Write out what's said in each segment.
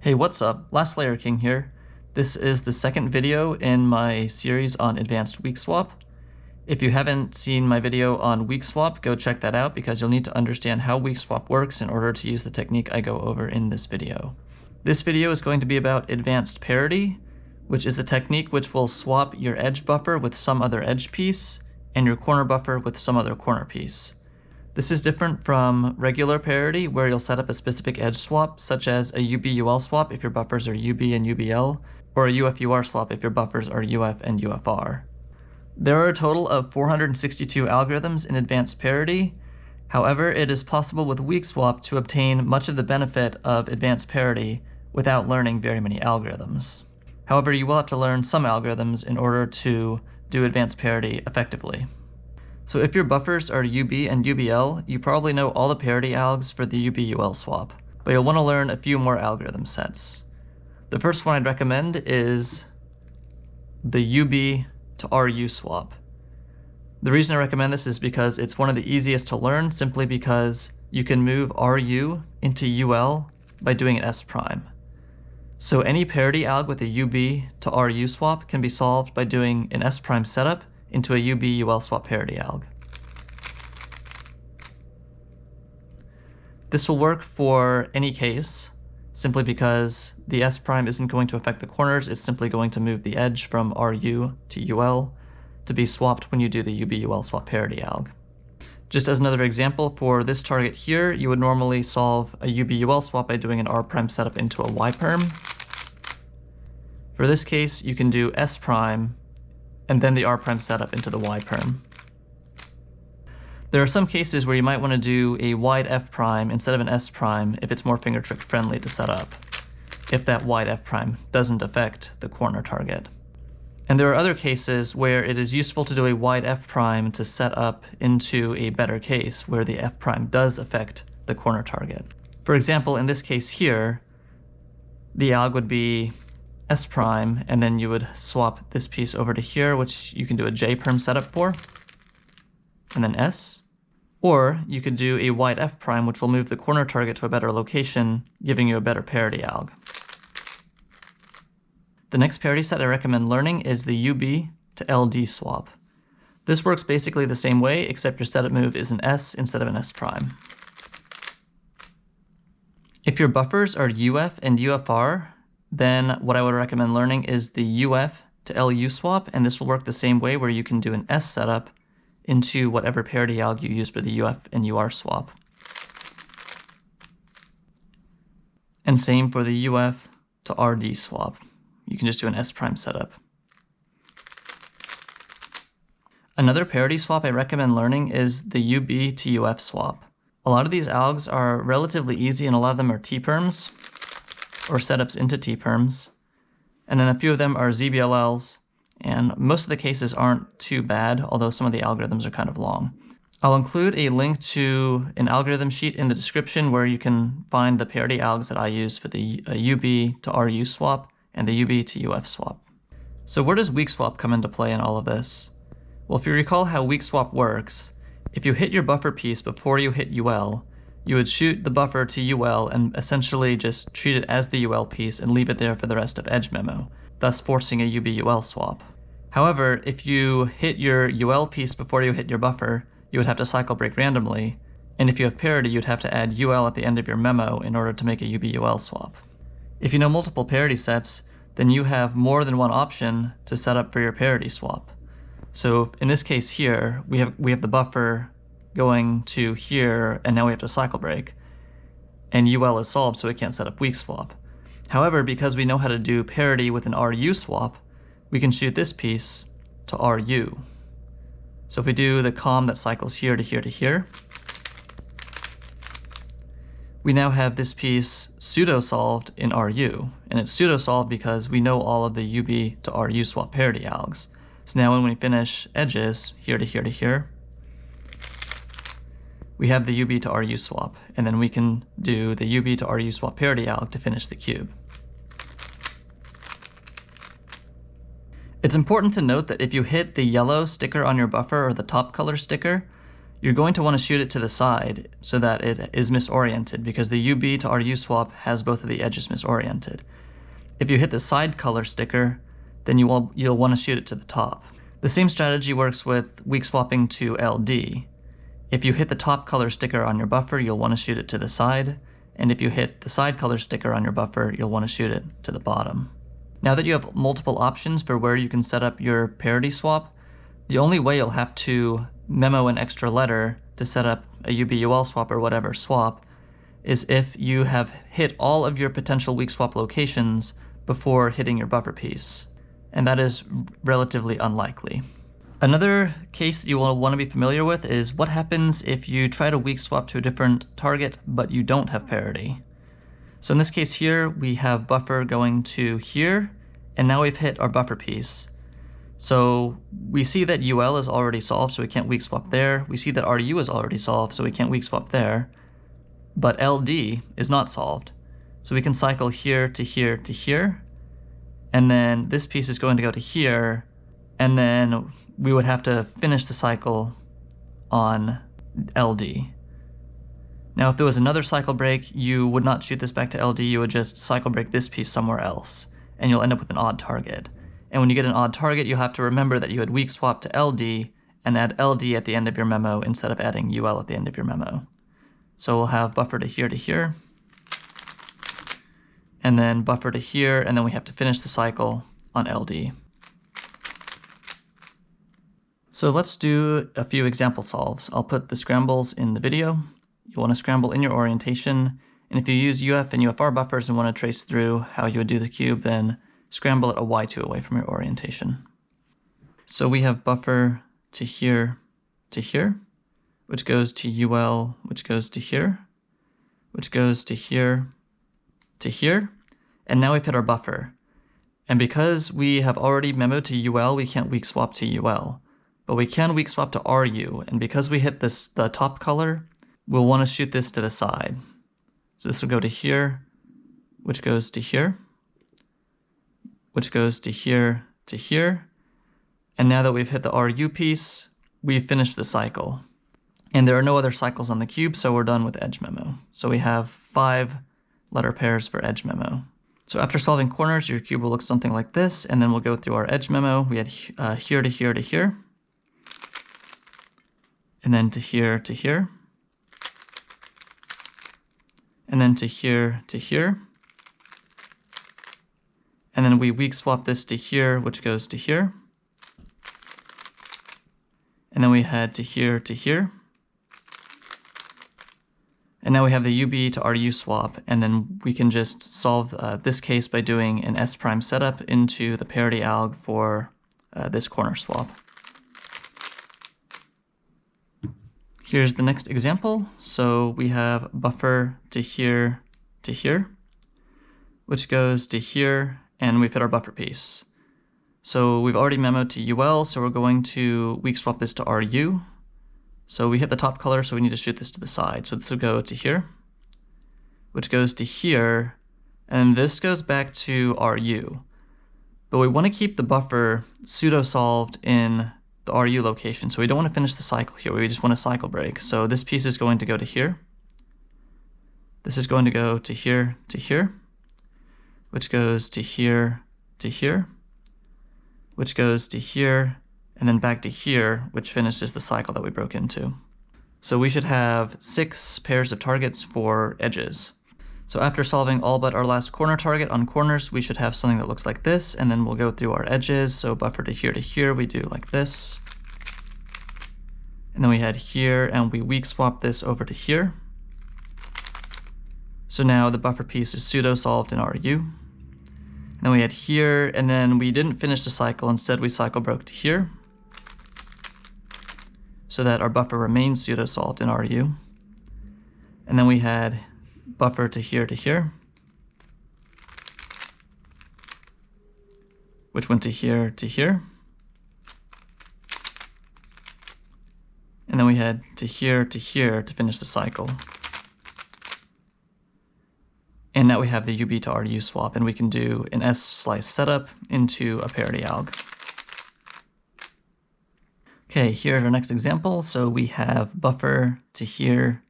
Hey, what's up? Last Layer King here. This is the second video in my series on advanced weak swap. If you haven't seen my video on weak swap, go check that out because you'll need to understand how weak swap works in order to use the technique I go over in this video. This video is going to be about advanced parity, which is a technique which will swap your edge buffer with some other edge piece and your corner buffer with some other corner piece. This is different from regular parity, where you'll set up a specific edge swap, such as a UB-UL swap if your buffers are UB and UBL, or a UF-UR swap if your buffers are UF and UFR. There are a total of 462 algorithms in advanced parity. However, it is possible with weak swap to obtain much of the benefit of advanced parity without learning very many algorithms. However, you will have to learn some algorithms in order to do advanced parity effectively. So if your buffers are UB and UBL, you probably know all the parity algs for the UB-UL swap, but you'll want to learn a few more algorithm sets. The first one I'd recommend is the UB to RU swap. The reason I recommend this is because it's one of the easiest to learn, simply because you can move RU into UL by doing an S prime. So any parity alg with a UB to RU swap can be solved by doing an S prime setup into a UB-UL swap parity alg. This will work for any case, simply because the S prime isn't going to affect the corners, it's simply going to move the edge from RU to UL to be swapped when you do the UB-UL swap parity alg. Just as another example, for this target here, you would normally solve a UB-UL swap by doing an R prime setup into a Y perm. For this case, you can do S prime and then the R prime setup into the Y perm. There are some cases where you might want to do a wide F prime instead of an S prime if it's more finger trick friendly to set up, if that wide F prime doesn't affect the corner target. And there are other cases where it is useful to do a wide F prime to set up into a better case where the F prime does affect the corner target. For example, in this case here, the alg would be S prime, and then you would swap this piece over to here, which you can do a J perm setup for, and then S. Or you could do a wide F prime, which will move the corner target to a better location, giving you a better parity alg. The next parity set I recommend learning is the UB to LD swap. This works basically the same way, except your setup move is an S instead of an S prime. If your buffers are UF and UFR, then what I would recommend learning is the UF to LU swap, and this will work the same way, where you can do an S setup into whatever parity alg you use for the UF and UR swap. And same for the UF to RD swap. You can just do an S prime setup. Another parity swap I recommend learning is the UB to UF swap. A lot of these algs are relatively easy, and a lot of them are T-perms, or setups into T-perms, and then a few of them are ZBLLs, and most of the cases aren't too bad, although some of the algorithms are kind of long. I'll include a link to an algorithm sheet in the description where you can find the parity algs that I use for the UB to RU swap and the UB to UF swap. So where does weak swap come into play in all of this? Well, if you recall how weak swap works, if you hit your buffer piece before you hit UL, you would shoot the buffer to UL and essentially just treat it as the UL piece and leave it there for the rest of edge memo, thus forcing a UB-UL swap. However, if you hit your UL piece before you hit your buffer, you would have to cycle break randomly, and if you have parity, you'd have to add UL at the end of your memo in order to make a UB-UL swap. If you know multiple parity sets, then you have more than one option to set up for your parity swap. So in this case here, we have the buffer going to here, and now we have to cycle break, and UL is solved, so we can't set up weak swap. However, because we know how to do parity with an RU swap, we can shoot this piece to RU. So if we do the comm that cycles here to here to here, we now have this piece pseudo-solved in RU, and it's pseudo-solved because we know all of the UB to RU swap parity algs. So now when we finish edges here to here to here, we have the UB to RU swap, and then we can do the UB to RU swap parity alg to finish the cube. It's important to note that if you hit the yellow sticker on your buffer or the top color sticker, You're going to want to shoot it to the side so that it is misoriented, because the UB to RU swap has both of the edges misoriented. If you hit the side color sticker, then you'll want to shoot it to the top. The same strategy works with weak swapping to LD. If you hit the top color sticker on your buffer, you'll want to shoot it to the side, and if you hit the side color sticker on your buffer, you'll want to shoot it to the bottom. Now that you have multiple options for where you can set up your parity swap, the only way you'll have to memo an extra letter to set up a UBUL swap or whatever swap is if you have hit all of your potential weak swap locations before hitting your buffer piece, and that is relatively unlikely. Another case that you will want to be familiar with is what happens if you try to weak swap to a different target but you don't have parity. So in this case here, we have buffer going to here, and now we've hit our buffer piece. So we see that UL is already solved, so we can't weak swap there. We see that RU is already solved, so we can't weak swap there. But LD is not solved. So we can cycle here to here to here, and then this piece is going to go to here, and then we would have to finish the cycle on LD. Now if there was another cycle break, you would not shoot this back to LD, you would just cycle break this piece somewhere else, and you'll end up with an odd target. And when you get an odd target, you have to remember that you had weak swap to LD and add LD at the end of your memo instead of adding UL at the end of your memo. So we'll have buffer to here, and then buffer to here, and then we have to finish the cycle on LD. So let's do a few example solves. I'll put the scrambles in the video. You'll want to scramble in your orientation, and if you use UF and UFR buffers and want to trace through how you would do the cube, then scramble it a Y2 away from your orientation. So we have buffer to here, which goes to UL, which goes to here, which goes to here, and now we've hit our buffer. And because we have already memoed to UL, we can't weak swap to UL, but we can weak swap to RU, and because we hit the top color, we'll want to shoot this to the side. So this will go to here, which goes to here, which goes to here, and now that we've hit the RU piece, we've finished the cycle. And there are no other cycles on the cube, so we're done with edge memo. So we have 5 letter pairs for edge memo. So after solving corners, your cube will look something like this, and then we'll go through our edge memo. We had here to here to here, and then to here, and then to here, and then we weak swap this to here, which goes to here, and then we had to here, and now we have the UB to RU swap, and then we can just solve this case by doing an S prime setup into the parity alg for this corner swap. Here's the next example. So we have buffer to here, which goes to here, and we've hit our buffer piece. So we've already memoed to UL, so we're going to weak swap this to RU. So we hit the top color, so we need to shoot this to the side. So this will go to here, which goes to here, and this goes back to RU. But we want to keep the buffer pseudo-solved in the RU location, so we don't want to finish the cycle here, we just want to cycle break. So this piece is going to go to here. This is going to go to here, which goes to here, which goes to here, and then back to here, which finishes the cycle that we broke into. So we should have 6 pairs of targets for edges. So after solving all but our last corner target on corners, we should have something that looks like this, and then we'll go through our edges. So buffer to here, we do like this. And then we had here, and we weak swap this over to here. So now the buffer piece is pseudo-solved in RU. And then we had here, and then we didn't finish the cycle, instead we cycle broke to here, so that our buffer remains pseudo-solved in RU. And then we had buffer to here, which went to here, and then we had to here to finish the cycle. And now we have the UB to RU swap, and we can do an S slice setup into a parity alg. Okay, here's our next example. So we have buffer to here,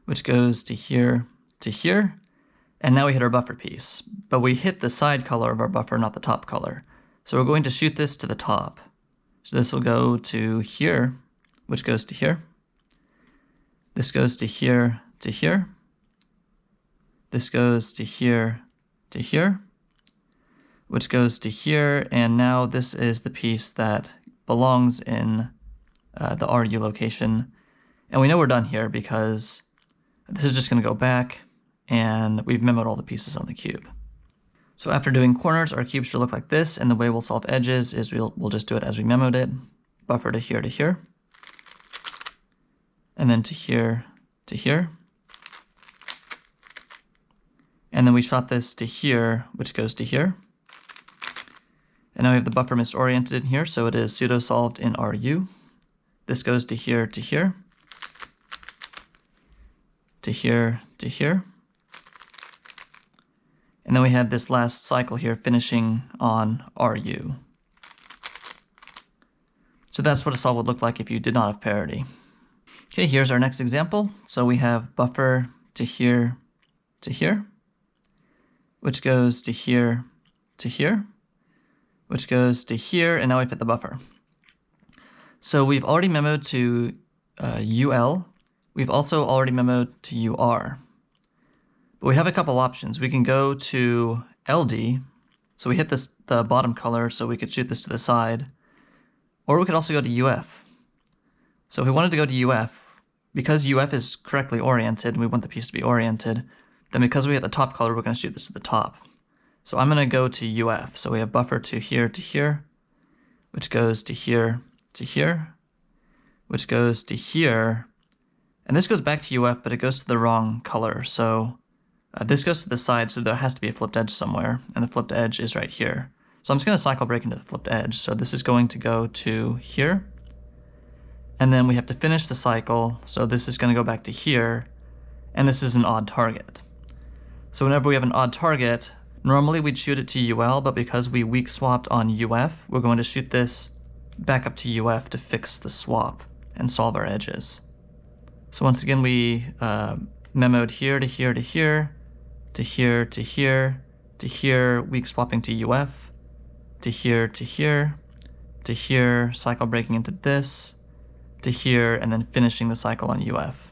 which goes to here, and now we hit our buffer piece. But we hit the side color of our buffer, not the top color. So we're going to shoot this to the top. So this will go to here, which goes to here. This goes to here, This goes to here, which goes to here, and now this is the piece that belongs in the RU location. And we know we're done here because this is just going to go back, and we've memoed all the pieces on the cube. So after doing corners, our cube should look like this, and the way we'll solve edges is we'll just do it as we memoed it. Buffer to here, and then to here, and then we shot this to here, which goes to here. And now we have the buffer misoriented in here, so it is pseudo-solved in RU. This goes to here, to here, and then we had this last cycle here finishing on RU. So that's what a solve would look like if you did not have parity. Okay, here's our next example. So we have buffer to here, which goes to here, which goes to here, and now we've hit the buffer. So we've already memoed to UL. We've also already memoed to UR. But we have a couple options. We can go to LD, so we hit the bottom color so we could shoot this to the side, or we could also go to UF. So if we wanted to go to UF, because UF is correctly oriented and we want the piece to be oriented, then because we hit the top color, we're going to shoot this to the top. So I'm going to go to UF. So we have buffer to here, which goes to here, which goes to here. And this goes back to UF, but it goes to the wrong color. So this goes to the side, so there has to be a flipped edge somewhere. And the flipped edge is right here. So I'm just going to cycle break into the flipped edge. So this is going to go to here. And then we have to finish the cycle. So this is going to go back to here. And this is an odd target. So whenever we have an odd target, normally we'd shoot it to UL, but because we weak swapped on UF, we're going to shoot this back up to UF to fix the swap and solve our edges. So once again, we memoed here to here, weak swapping to UF, to here, cycle breaking into this, to here, and then finishing the cycle on UF.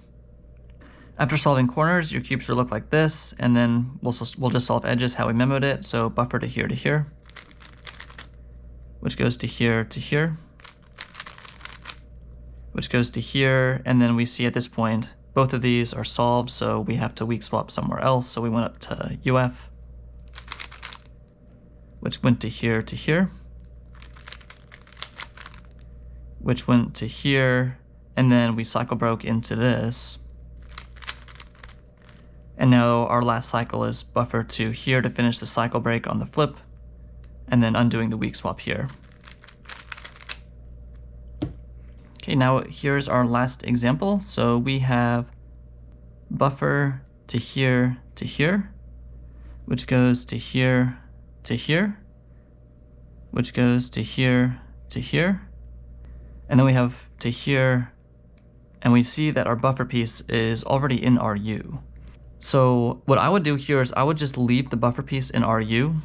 After solving corners, your cube should look like this, and then we'll just solve edges how we memoed it. So buffer to here, which goes to here, which goes to here, and then we see at this point, both of these are solved, so we have to weak swap somewhere else. So we went up to UF, which went to here, which went to here, and then we cycle broke into this. And now our last cycle is buffer to here to finish the cycle break on the flip, and then undoing the weak swap here. Okay, now here's our last example. So we have buffer to here, which goes to here, which goes to here, and then we have to here, and we see that our buffer piece is already in RU. So what I would do here is I would just leave the buffer piece in RU.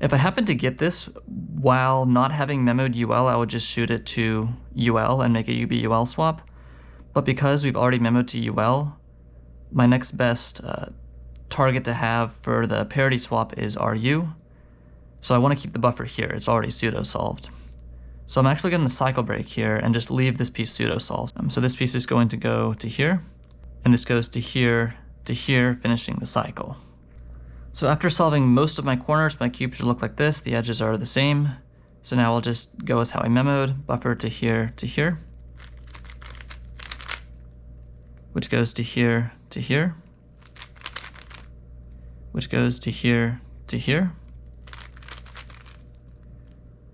If I happen to get this while not having memoed UL, I would just shoot it to UL and make a UB-UL swap. But because we've already memoed to UL, my next best target to have for the parity swap is RU. So I want to keep the buffer here. It's already pseudo-solved. So I'm actually going to cycle break here and just leave this piece pseudo-solved. So this piece is going to go to here, and this goes to here, finishing the cycle. So after solving most of my corners, my cube should look like this. The edges are the same. So now I'll just go as how I memoed, buffer to here, which goes to here, which goes to here,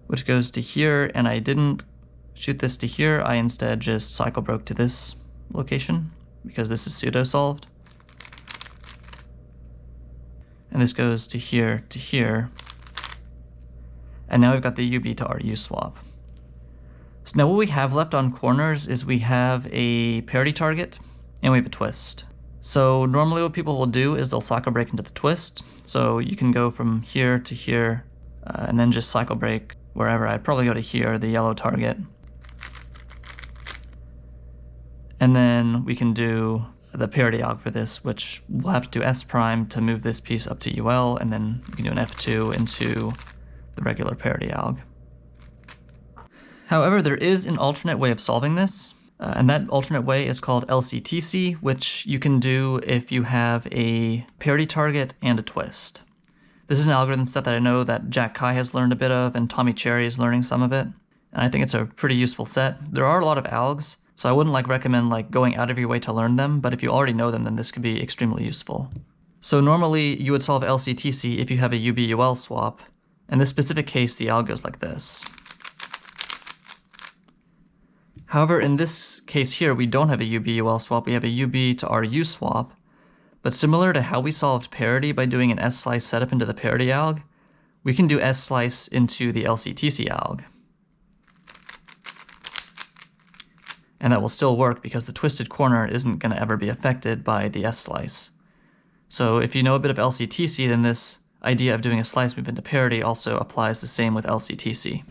which goes to here, and I didn't shoot this to here. I instead just cycle broke to this location because this is pseudo-solved. And this goes to here, and now we've got the UB to RU swap. So now what we have left on corners is we have a parity target and we have a twist. So normally what people will do is they'll cycle break into the twist. So you can go from here to here and then just cycle break wherever. I'd probably go to here, the yellow target. And then we can do the parity alg for this, which we'll have to do S prime to move this piece up to UL, and then we can do an F2 into the regular parity alg. However, there is an alternate way of solving this, and that alternate way is called LCTC, which you can do if you have a parity target and a twist. This is an algorithm set that I know that Jack Kai has learned a bit of, and Tommy Cherry is learning some of it, and I think it's a pretty useful set. There are a lot of algs, so I wouldn't recommend going out of your way to learn them, but if you already know them, then this could be extremely useful. So normally you would solve LCTC if you have a UB-UL swap. In this specific case, the alg goes like this. However, in this case here, we don't have a UB-UL swap, we have a UB to RU swap. But similar to how we solved parity by doing an S-slice setup into the parity alg, we can do S-slice into the LCTC alg. And that will still work because the twisted corner isn't going to ever be affected by the S-slice. So if you know a bit of LCTC, then this idea of doing a slice move into parity also applies the same with LCTC.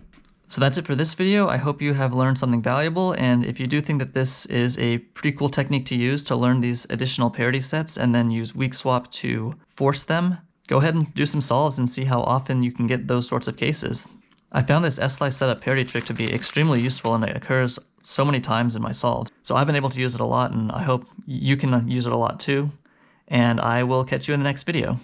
So that's it for this video. I hope you have learned something valuable, and if you do think that this is a pretty cool technique to use to learn these additional parity sets and then use weak swap to force them, go ahead and do some solves and see how often you can get those sorts of cases. I found this S-slice setup parity trick to be extremely useful, and it occurs so many times in my solves. So I've been able to use it a lot, and I hope you can use it a lot too. And I will catch you in the next video.